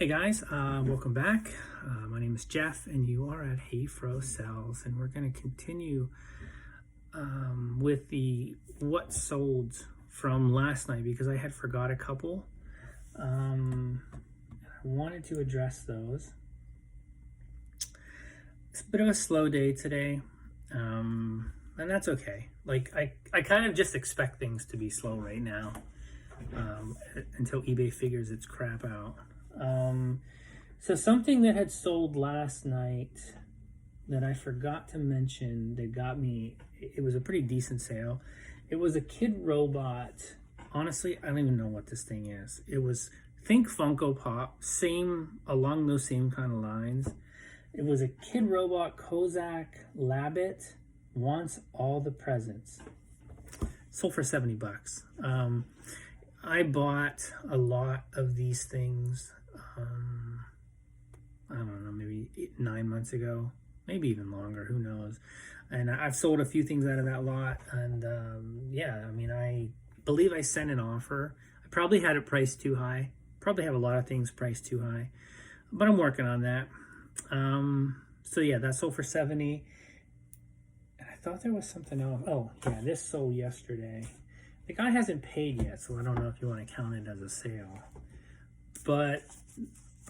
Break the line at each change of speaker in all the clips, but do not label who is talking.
Hey guys, welcome back. My name is Jeff, and you are at Hayfro Sells, and we're going to continue with the what sold from last night because I had forgot a couple. I wanted to address those. It's a bit of a slow day today, and that's okay. Like I kind of just expect things to be slow right now until eBay figures its crap out. So something that had sold last night that I forgot to mention that got me, it was a pretty decent sale. It was a Kidrobot. Honestly, I don't even know what this thing is. It was, think Funko Pop, along those same kind of lines. It was a Kidrobot Kozak Labbit Wants All the Presents. Sold for 70 bucks. I bought a lot of these things, I don't know, maybe 9 months ago, maybe even longer, who knows. And I've sold a few things out of that lot. And yeah, I mean, I believe I sent an offer. I probably had it priced too high. Probably have a lot of things priced too high, but I'm working on that. So yeah, that sold for 70. And I thought there was something else. Oh yeah, this sold yesterday. The guy hasn't paid yet, so I don't know if you want to count it as a sale. But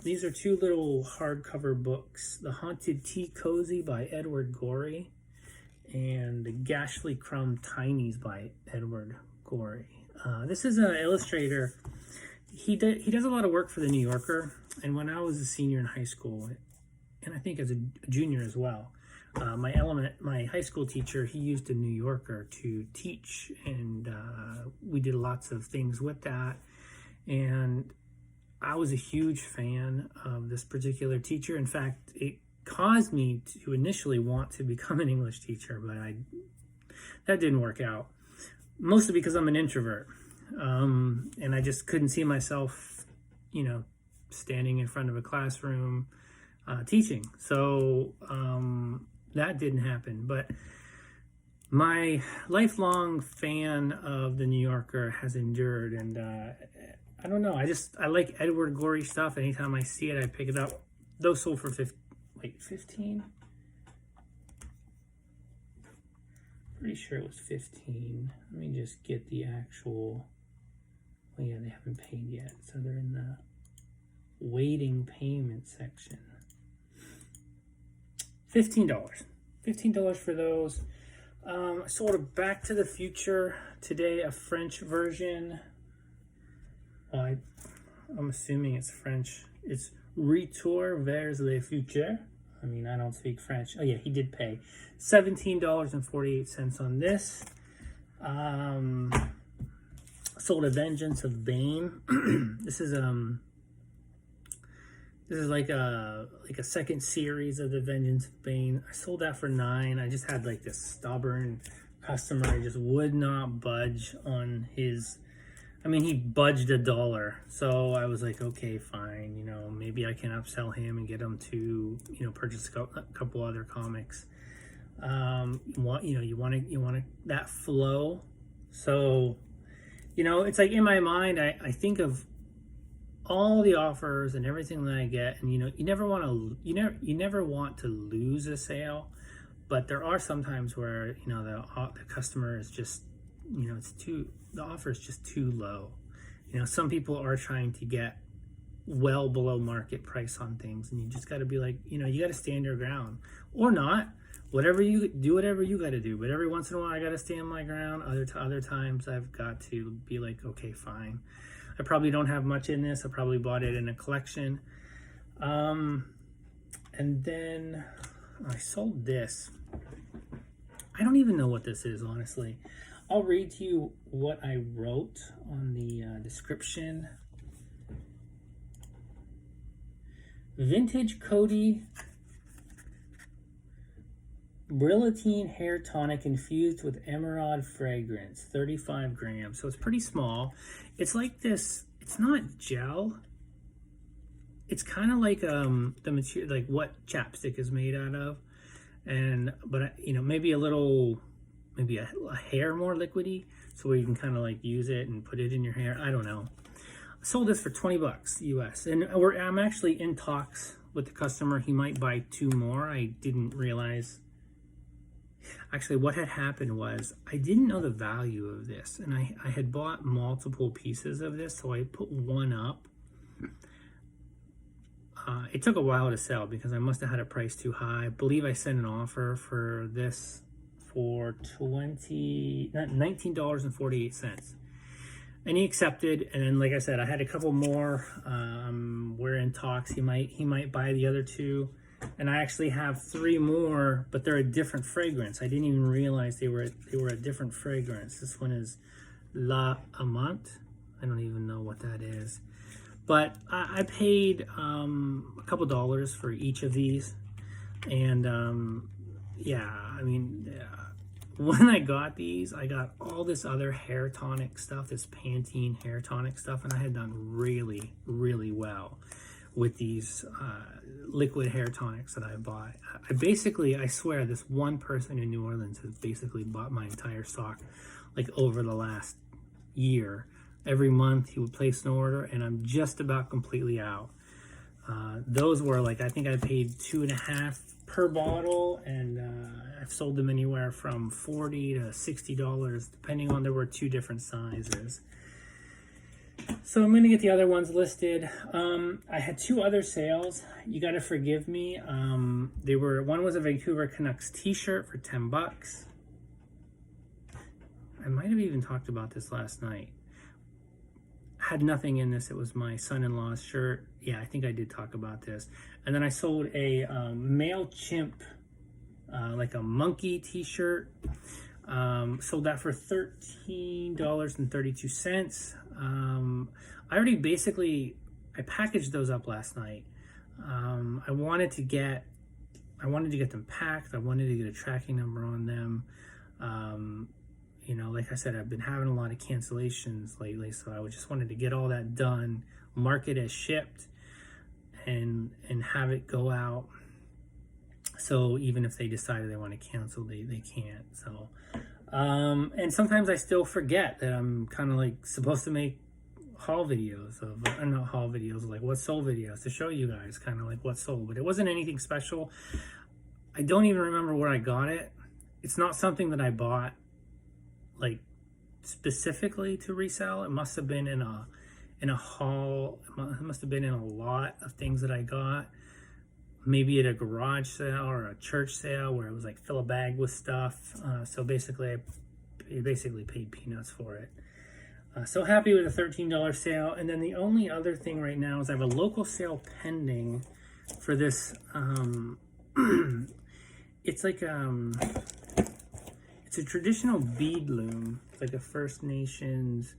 these are two little hardcover books. The Haunted Tea Cozy by Edward Gorey and the Gashly Crumb Tinies by Edward Gorey. This is an illustrator. He does a lot of work for the New Yorker. And when I was a senior in high school, and I think as a junior as well, my high school teacher, he used a New Yorker to teach, and we did lots of things with that. And I was a huge fan of this particular teacher. In fact, it caused me to initially want to become an English teacher, but that didn't work out. Mostly because I'm an introvert, and I just couldn't see myself, standing in front of a classroom teaching. So that didn't happen. But my lifelong fan of the New Yorker has endured, and I don't know. I like Edward Gorey stuff. Anytime I see it, I pick it up. Those sold for 15? Pretty sure it was 15. Let me just get the actual. Oh yeah, they haven't paid yet, so they're in the waiting payment section. $15. $15 for those. I sold a Back to the Future today, a French version. I'm assuming it's French. It's Retour vers le futur. I mean, I don't speak French. Oh yeah, he did pay $17.48 on this. Sold a Vengeance of Bane. This is like a second series of the Vengeance of Bane. I sold that for $9. I just had like this stubborn customer. He just would not budge on his. I mean, he budged $1, so I was like, okay, fine. Maybe I can upsell him and get him to, purchase a couple other comics. You want that flow. So, it's like in my mind, I think of all the offers and everything that I get, and you never want to lose a sale, but there are some times where the customer is just the offer is just too low. Some people are trying to get well below market price on things, and you just got to be like, you got to stand your ground or not. Whatever you got to do. But every once in a while, I got to stand my ground. Other times, I've got to be like, okay, fine. I probably don't have much in this. I probably bought it in a collection. And then I sold this. I don't even know what this is, honestly. I'll read to you what I wrote on the description. Vintage Coty Brillatine Hair Tonic infused with Emerald fragrance, 35 grams. So it's pretty small. It's like this, it's not gel. It's kind of like the material, like what chapstick is made out of. But maybe a hair more liquidy, so where you can kind of like use it and put it in your hair. I don't know. Sold this for 20 bucks US, and I'm actually in talks with the customer. He might buy 2 more. I didn't realize. Actually, what had happened was I didn't know the value of this, and I had bought multiple pieces of this, so I put one up. It took a while to sell because I must have had it priced too high. I believe I sent an offer for this for $19.48. And he accepted, and then, like I said, I had a couple more. We're in talks. He might buy the other 2, and I actually have 3 more, but they're a different fragrance. I didn't even realize they were a different fragrance. This one is La Amante. I don't even know what that is, but I paid a couple dollars for each of these, and yeah, I mean. When I got these, I got all this other hair tonic stuff, this Pantene hair tonic stuff, and I had done really, really well with these liquid hair tonics that I bought. I swear, this one person in New Orleans has basically bought my entire stock, like over the last year. Every month he would place an order, and I'm just about completely out. Those were like, I think I paid $2.50 per bottle, and I've sold them anywhere from $40 to $60, depending on, there were 2 different sizes. So I'm going to get the other ones listed. I had 2 other sales. You got to forgive me. One was a Vancouver Canucks t-shirt for 10 bucks. I might have even talked about this last night. Had nothing in this. It was my son-in-law's shirt. Yeah, I think I did talk about this. And then I sold a MailChimp, like a monkey t-shirt. Sold that for $13.32. I packaged those up last night. I wanted to get them packed. I wanted to get a tracking number on them. You know, like I said, I've been having a lot of cancellations lately, so I just wanted to get all that done, mark it as shipped, and have it go out. So even if they decided they want to cancel, they can't. So, and sometimes I still forget that I'm kind of like supposed to make haul videos of, not haul videos, like what sold videos to show you guys kind of like what sold, but it wasn't anything special. I don't even remember where I got it. It's not something that I bought like specifically to resell. It must have been in a haul. It must have been in a lot of things that I got, maybe at a garage sale or a church sale where it was like fill a bag with stuff. So basically I paid peanuts for it. So happy with a $13 sale. And then the only other thing right now is I have a local sale pending for this. It's like it's a traditional bead loom. It's like a First Nations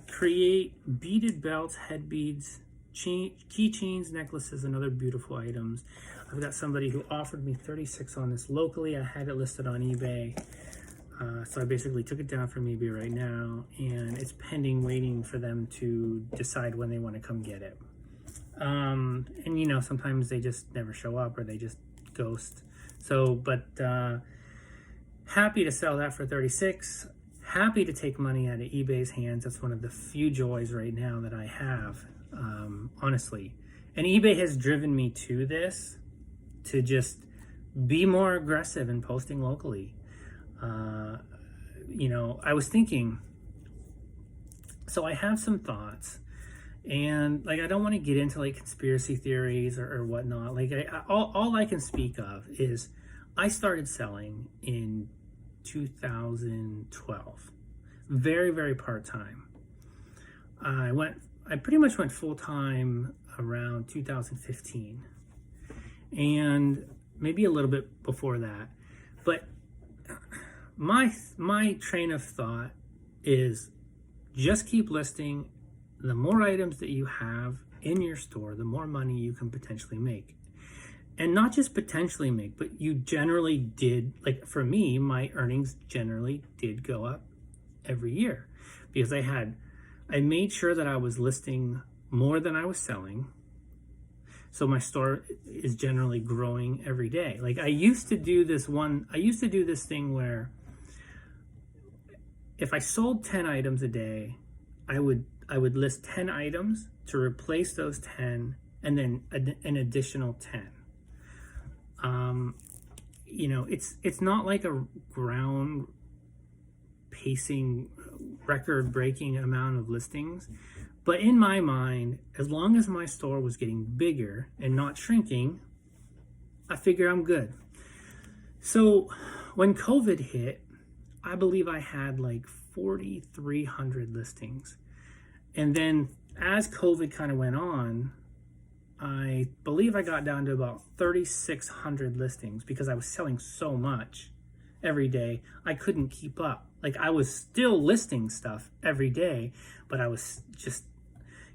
create beaded belts, head beads, keychains, necklaces, and other beautiful items. I've got somebody who offered me $36 on this locally. I had it listed on eBay. So I basically took it down from eBay right now, and it's pending, waiting for them to decide when they want to come get it. And you know, sometimes they just never show up or they just ghost. So, but happy to sell that for $36. Happy to take money out of eBay's hands. That's one of the few joys right now that I have, honestly. And eBay has driven me to this, to just be more aggressive in posting locally. You know, I was thinking, so I have some thoughts, and like, I don't want to get into like conspiracy theories or whatnot. Like, all I can speak of is I started selling in 2012, very, very part-time. I pretty much went full-time around 2015, and maybe a little bit before that. But my train of thought is just keep listing. The more items that you have in your store, the more money you can potentially make. And not just potentially make, but you generally did. Like for me, my earnings generally did go up every year because I made sure that I was listing more than I was selling. So my store is generally growing every day. Like I used to do this thing where if I sold 10 items a day, I would list 10 items to replace those 10 and then an additional 10. You know, it's not like a ground pacing record breaking amount of listings, but in my mind, as long as my store was getting bigger and not shrinking, I figure I'm good. So when COVID hit, I believe I had like 4,300 listings. And then as COVID kind of went on, I believe I got down to about 3,600 listings because I was selling so much every day. I couldn't keep up. Like, I was still listing stuff every day, but I was just,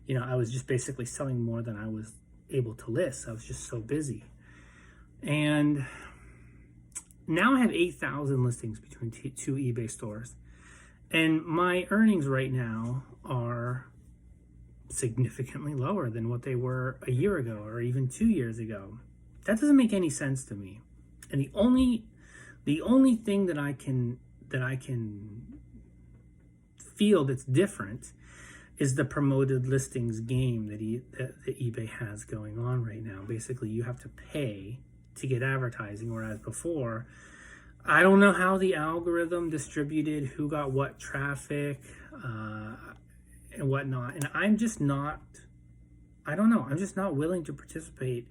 you know, I was just basically selling more than I was able to list. I was just so busy. And now I have 8,000 listings between two eBay stores. And my earnings right now are significantly lower than what they were a year ago or even 2 years ago. That doesn't make any sense to me. And the only thing that I can feel that's different is the promoted listings game that eBay has going on right now. Basically, you have to pay to get advertising, whereas before, I don't know how the algorithm distributed who got what traffic and whatnot, and I'm just not willing to participate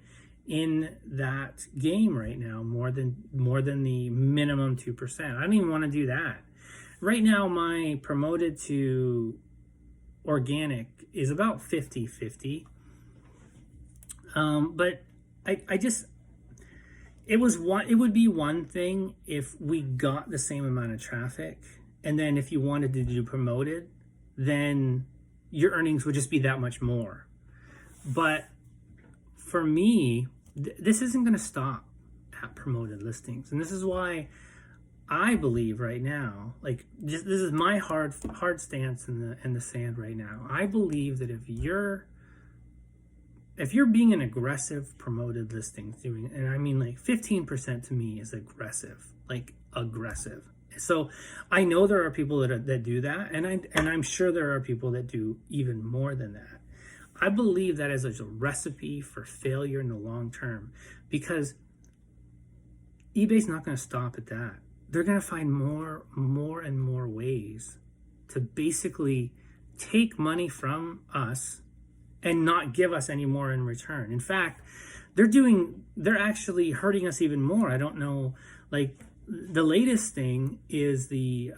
in that game right now more than the minimum 2%. I don't even want to do that. Right now, my promoted to organic is about 50-50. But I just, it would be one thing if we got the same amount of traffic, and then if you wanted to do promoted, then your earnings would just be that much more. But for me, this isn't going to stop at promoted listings. And this is why I believe right now, like, this is my hard stance in the sand right now. I believe that if you're being an aggressive promoted listings doing, and I mean, like, 15% to me is aggressive, like aggressive. So I know there are people that do that, and I'm sure there are people that do even more than that. I believe that is a recipe for failure in the long term, because eBay's not going to stop at that. They're going to find more and more ways to basically take money from us and not give us any more in return. In fact, they're actually hurting us even more. I don't know, like, the latest thing is you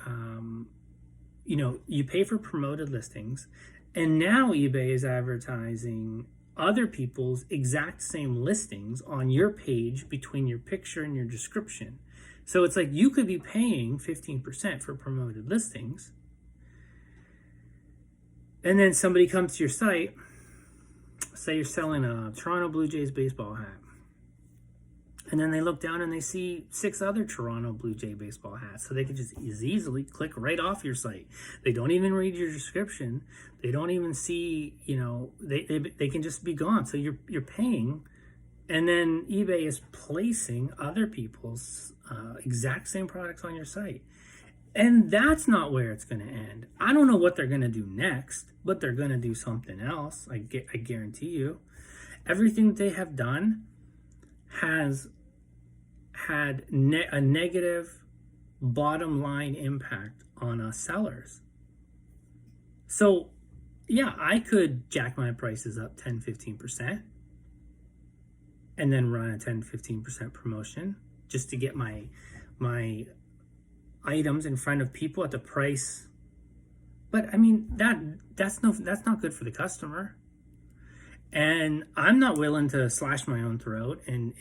pay for promoted listings, and now eBay is advertising other people's exact same listings on your page between your picture and your description. So it's like you could be paying 15% for promoted listings, and then somebody comes to your site, say you're selling a Toronto Blue Jays baseball hat, and then they look down and they see 6 other Toronto Blue Jay baseball hats. So they could just easily click right off your site. They don't even read your description. They don't even see, they can just be gone. So you're paying, and then eBay is placing other people's exact same products on your site. And that's not where it's going to end. I don't know what they're going to do next, but they're going to do something else. I guarantee you. Everything that they have done has had a negative bottom line impact on us sellers. So yeah, I could jack my prices up 10-15% and then run a 10-15% promotion just to get my items in front of people at the price. But I mean, that's not good for the customer. And I'm not willing to slash my own throat and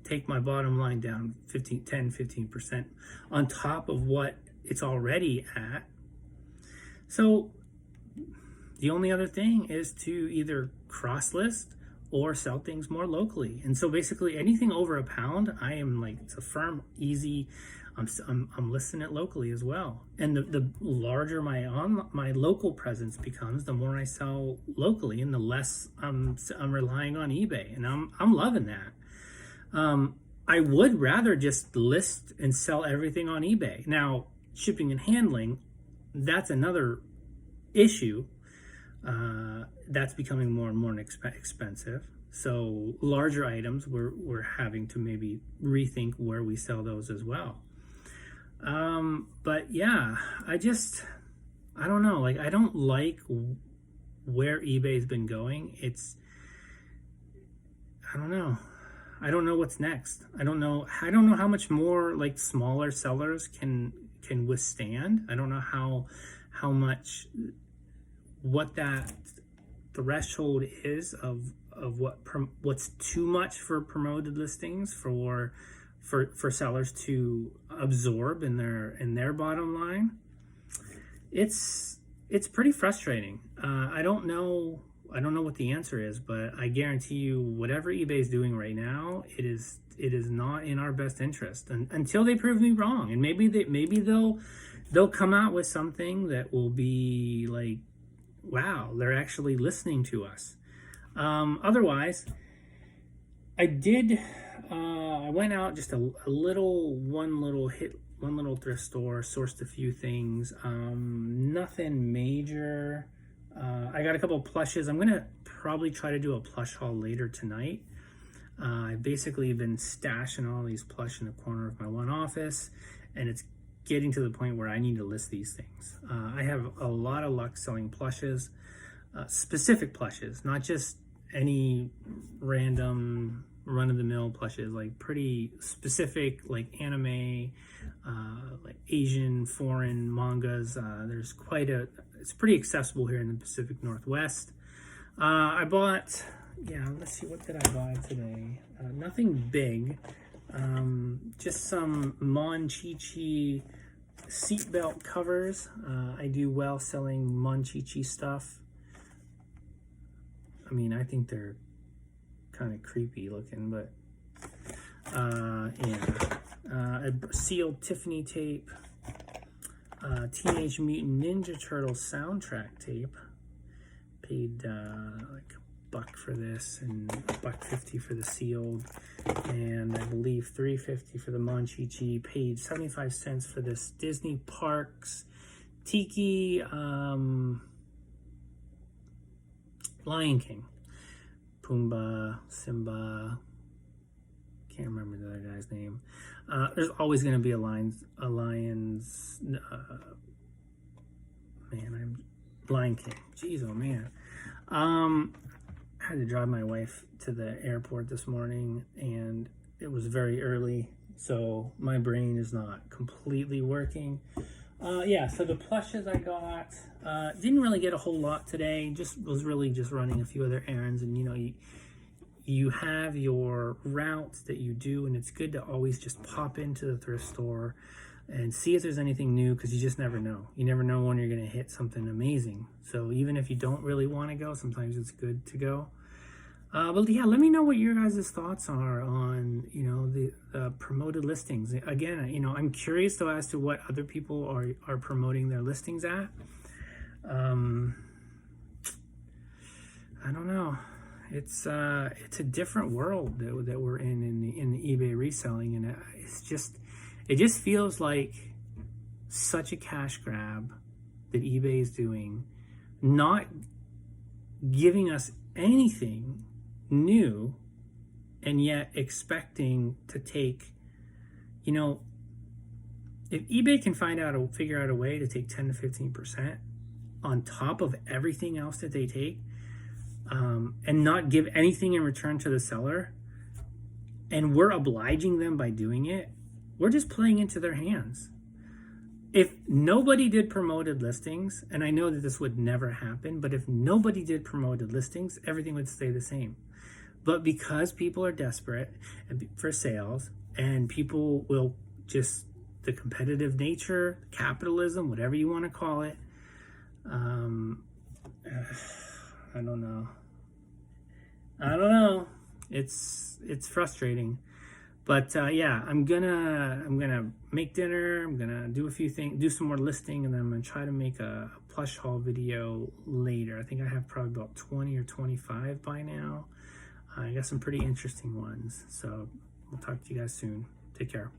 take my bottom line down 10-15% on top of what it's already at. So the only other thing is to either cross list or sell things more locally. And so basically anything over £1, I am like, it's a firm, easy, I'm listing it locally as well. And the larger my local presence becomes, the more I sell locally, and the less I'm relying on eBay, and I'm loving that. I would rather just list and sell everything on eBay. Now, shipping and handling, that's another issue. That's becoming more and more expensive. So larger items, we're having to maybe rethink where we sell those as well. But yeah, I don't know. Like, I don't like where eBay's been going. I don't know. I don't know what's next. I don't know how much more like smaller sellers can withstand. I don't know how much, what that threshold is of what's too much for promoted listings for sellers to absorb in their bottom line. It's pretty frustrating. I don't know what the answer is, but I guarantee you, whatever eBay is doing right now, it is not in our best interest, until they prove me wrong. And maybe they'll come out with something that will be like, wow, they're actually listening to us. Otherwise, I went out just one little thrift store, sourced a few things, nothing major. I got a couple of plushes. I'm gonna probably try to do a plush haul later tonight. I've basically been stashing all these plush in the corner of my one office, and it's getting to the point where I need to list these things. I have a lot of luck selling plushes, specific plushes, not just any random run-of-the-mill plushes, like pretty specific, like anime, like Asian, foreign mangas. It's pretty accessible here in the Pacific Northwest. I bought, let's see, what did I buy today? Nothing big, just some Mon-Chi-Chi seatbelt covers. I do well selling Mon-Chi-Chi stuff. I mean, I think they're kind of creepy looking, but a sealed Tiffany tape, Teenage Mutant Ninja Turtles soundtrack tape. Paid like $1 for this and $1.50 for the sealed, and I believe $3.50 for the Mon-Chi-Chi. Paid 75 cents for this Disney Parks Tiki Lion King. Pumbaa, Simba, can't remember the other guy's name. There's always going to be a Lion King. Jeez, oh man. I had to drive my wife to the airport this morning, and it was very early, so my brain is not completely working. So the plushes I got, didn't really get a whole lot today. Was really just running a few other errands, and you have your routes that you do, and it's good to always just pop into the thrift store and see if there's anything new, because you just never know. You never know when you're going to hit something amazing. So even if you don't really want to go, sometimes it's good to go. But yeah, let me know what your guys' thoughts are on, the promoted listings. Again, I'm curious though as to what other people are promoting their listings at. I don't know. It's a different world that we're in the eBay reselling, and it just feels like such a cash grab that eBay is doing, not giving us anything new, and yet expecting to take, if eBay can figure out a way to take 10 to 15% on top of everything else that they take, and not give anything in return to the seller, and we're obliging them by doing it, we're just playing into their hands. If nobody did promoted listings, and I know that this would never happen, but if nobody did promoted listings, everything would stay the same. But because people are desperate for sales, and people will just, the competitive nature, capitalism, whatever you want to call it, I don't know. It's frustrating. But I'm gonna make dinner. I'm gonna do a few things, do some more listing, and then I'm gonna try to make a plush haul video later. I think I have probably about 20 or 25 by now. I got some pretty interesting ones. So we'll talk to you guys soon. Take care.